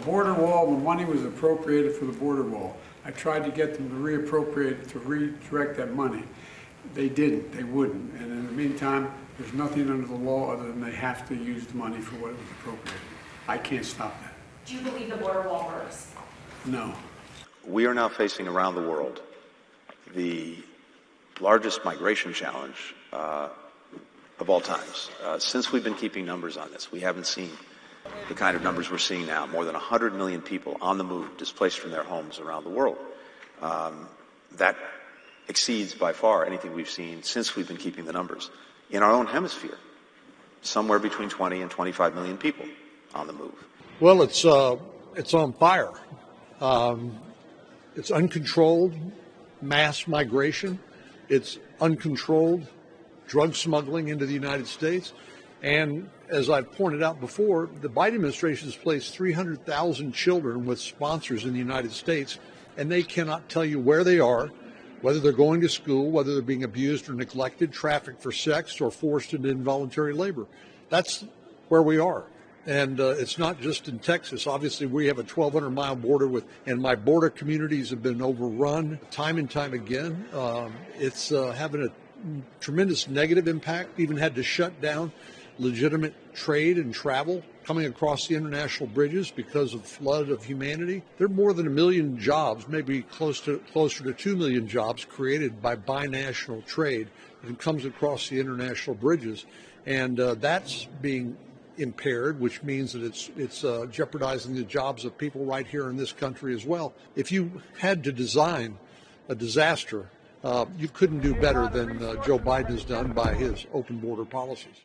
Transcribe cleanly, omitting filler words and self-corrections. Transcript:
border wall, the money was appropriated for the border wall. I tried to get them to reappropriate, to redirect that money. They didn't, they wouldn't. And in the meantime, there's nothing under the law other than they have to use the money for what it was appropriated. I can't stop that. Do you believe the border wall works? No. We are now facing around the world the largest migration challenge of all times. Since we've been keeping numbers on this, we haven't seen the kind of numbers we're seeing now. More than 100 million people on the move, displaced from their homes around the world. That exceeds by far anything we've seen since we've been keeping the numbers. In our own hemisphere, somewhere between 20 and 25 million people on the move. Well, it's on fire. It's uncontrolled mass migration. It's uncontrolled drug smuggling into the United States. And as I've pointed out before, the Biden administration has placed 300,000 children with sponsors in the United States, and they cannot tell you where they are, whether they're going to school, whether they're being abused or neglected, trafficked for sex, or forced into involuntary labor. That's where we are. And it's not just in Texas. Obviously, we have a 1,200-mile border and my border communities have been overrun time and time again. It's having a tremendous negative impact, even had to shut down legitimate trade and travel coming across the international bridges because of flood of humanity. There are more than 1 million jobs, maybe closer to 2 million jobs created by binational trade that comes across the international bridges. And that's being impaired, which means that it's jeopardizing the jobs of people right here in this country as well. If you had to design a disaster, you couldn't do better than Joe Biden has done by his open border policies.